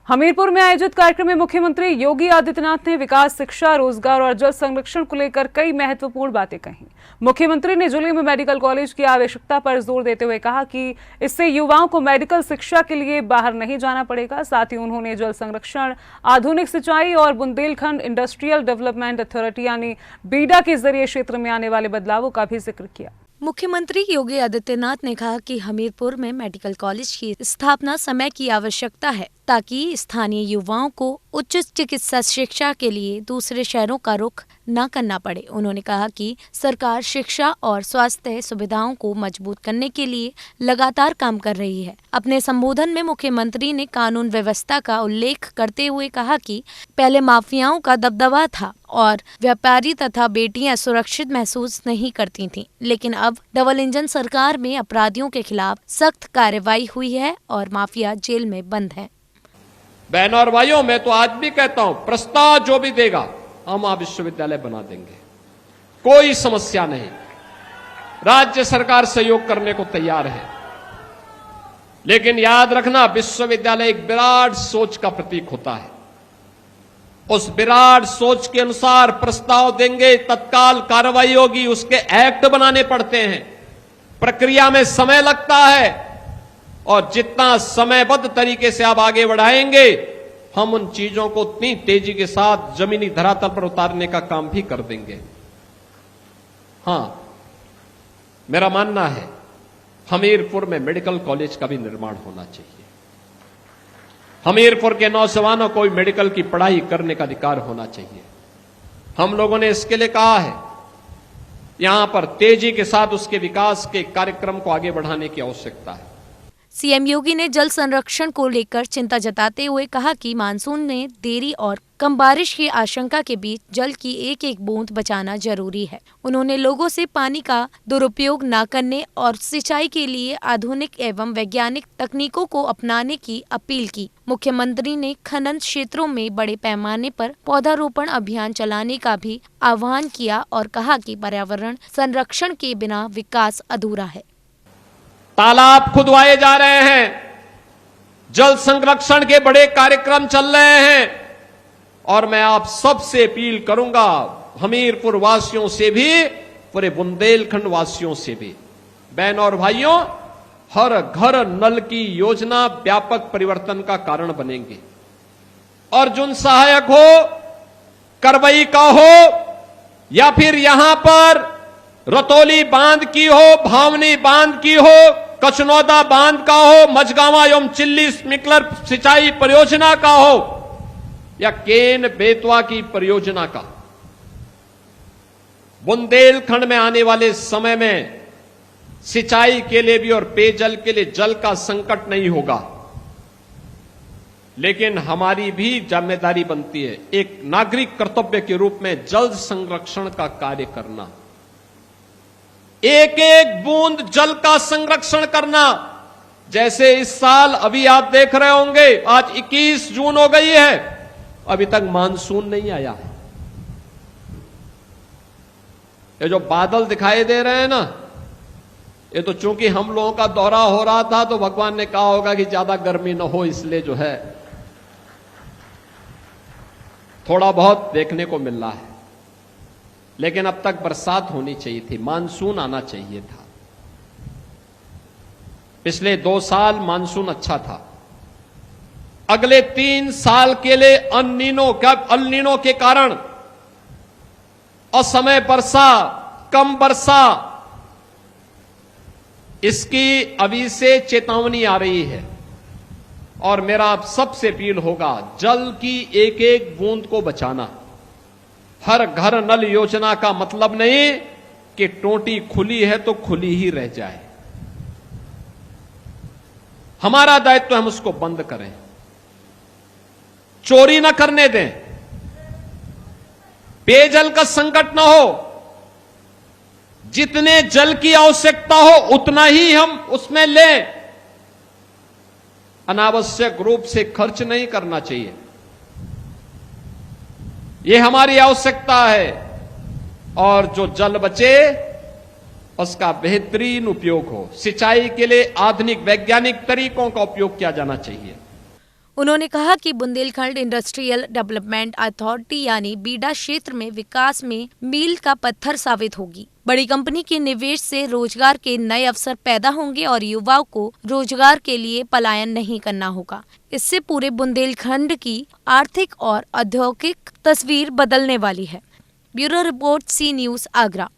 हमीरपुर में आयोजित कार्यक्रम में मुख्यमंत्री योगी आदित्यनाथ ने विकास, शिक्षा, रोजगार और जल संरक्षण को लेकर कई महत्वपूर्ण बातें कही। मुख्यमंत्री ने जिले में मेडिकल कॉलेज की आवश्यकता पर जोर देते हुए कहा कि इससे युवाओं को मेडिकल शिक्षा के लिए बाहर नहीं जाना पड़ेगा। साथ ही उन्होंने जल संरक्षण, आधुनिक सिंचाई और बुंदेलखंड इंडस्ट्रियल डेवलपमेंट अथॉरिटी यानी बीडा के जरिए क्षेत्र में आने वाले बदलावों का भी जिक्र किया। मुख्यमंत्री योगी आदित्यनाथ ने कहा कि हमीरपुर में मेडिकल कॉलेज की स्थापना समय की आवश्यकता है ताकि स्थानीय युवाओं को उच्च चिकित्सा शिक्षा के लिए दूसरे शहरों का रुख न करना पड़े। उन्होंने कहा कि सरकार शिक्षा और स्वास्थ्य सुविधाओं को मजबूत करने के लिए लगातार काम कर रही है। अपने संबोधन में मुख्यमंत्री ने कानून व्यवस्था का उल्लेख करते हुए कहा कि पहले माफियाओं का दबदबा था और व्यापारी तथा बेटियां सुरक्षित महसूस नहीं करती थीं, लेकिन अब डबल इंजन सरकार में अपराधियों के खिलाफ सख्त कार्रवाई हुई है और माफिया जेल में बंद है। बहनों और भाइयों, मैं तो आज भी कहता हूं, प्रस्ताव जो भी देगा हम आप विश्वविद्यालय बना देंगे, कोई समस्या नहीं। राज्य सरकार सहयोग करने को तैयार है, लेकिन याद रखना विश्वविद्यालय एक विराट सोच का प्रतीक होता है। उस विराट सोच के अनुसार प्रस्ताव देंगे, तत्काल कार्रवाई होगी, उसके एक्ट बनाने पड़ते हैं, प्रक्रिया में समय लगता है और जितना समयबद्ध तरीके से आप आगे बढ़ाएंगे हम उन चीजों को उतनी तेजी के साथ जमीनी धरातल पर उतारने का काम भी कर देंगे। हां, मेरा मानना है हमीरपुर में मेडिकल कॉलेज का भी निर्माण होना चाहिए। हमीरपुर के नौजवानों को मेडिकल की पढ़ाई करने का अधिकार होना चाहिए। हम लोगों ने इसके लिए कहा है यहां पर तेजी के साथ उसके विकास के कार्यक्रम को आगे बढ़ाने की आवश्यकता है। सीएम योगी ने जल संरक्षण को लेकर चिंता जताते हुए कहा कि मानसून में देरी और कम बारिश की आशंका के बीच जल की एक एक बूंद बचाना जरूरी है। उन्होंने लोगों से पानी का दुरुपयोग न करने और सिंचाई के लिए आधुनिक एवं वैज्ञानिक तकनीकों को अपनाने की अपील की। मुख्यमंत्री ने खनन क्षेत्रों में बड़े पैमाने पर पौधारोपण अभियान चलाने का भी आह्वान किया और कहा कि पर्यावरण संरक्षण के बिना विकास अधूरा है। तालाब खुदवाए जा रहे हैं, जल संरक्षण के बड़े कार्यक्रम चल रहे हैं और मैं आप सबसे अपील करूंगा, हमीरपुर वासियों से भी, पूरे बुंदेलखंड वासियों से भी, बहनों और भाइयों, हर घर नल की योजना व्यापक परिवर्तन का कारण बनेंगे। अर्जुन सहायक हो, करवई का हो या फिर यहां पर रतौली बांध की हो, भावनी बांध की हो, कचनौदा बांध का हो, मझगांवा एवं चिल्ली स्प्रिंकलर सिंचाई परियोजना का हो या केन बेतवा की परियोजना का, बुंदेलखंड में आने वाले समय में सिंचाई के लिए भी और पेयजल के लिए जल का संकट नहीं होगा। लेकिन हमारी भी जिम्मेदारी बनती है एक नागरिक कर्तव्य के रूप में जल संरक्षण का कार्य करना, एक एक बूंद जल का संरक्षण करना। जैसे इस साल अभी आप देख रहे होंगे, आज 21 जून हो गई है, अभी तक मानसून नहीं आया है। ये जो बादल दिखाई दे रहे हैं ना, ये तो चूंकि हम लोगों का दौरा हो रहा था तो भगवान ने कहा होगा कि ज्यादा गर्मी न हो, इसलिए जो है थोड़ा बहुत देखने को मिल रहा है। लेकिन अब तक बरसात होनी चाहिए थी, मानसून आना चाहिए था। पिछले 2 साल मानसून अच्छा था, अगले 3 साल के लिए अल नीनो के कारण असमय वर्षा, कम वर्षा, इसकी अभी से चेतावनी आ रही है और मेरा आप सबसे अपील होगा, जल की एक एक बूंद को बचाना। हर घर नल योजना का मतलब नहीं कि टोटी खुली है तो खुली ही रह जाए। हमारा दायित्व हम उसको बंद करें, चोरी न करने दें, पेयजल का संकट न हो, जितने जल की आवश्यकता हो उतना ही हम उसमें लें, अनावश्यक रूप से खर्च नहीं करना चाहिए। ये हमारी आवश्यकता है और जो जल बचे उसका बेहतरीन उपयोग हो। सिंचाई के लिए आधुनिक वैज्ञानिक तरीकों का उपयोग किया जाना चाहिए। उन्होंने कहा कि बुंदेलखंड इंडस्ट्रियल डेवलपमेंट अथॉरिटी यानी बीडा क्षेत्र में विकास में मील का पत्थर साबित होगी। बड़ी कंपनी के निवेश से रोजगार के नए अवसर पैदा होंगे और युवाओं को रोजगार के लिए पलायन नहीं करना होगा। इससे पूरे बुंदेलखंड की आर्थिक और औद्योगिक तस्वीर बदलने वाली है। ब्यूरो रिपोर्ट, सी न्यूज़, आगरा।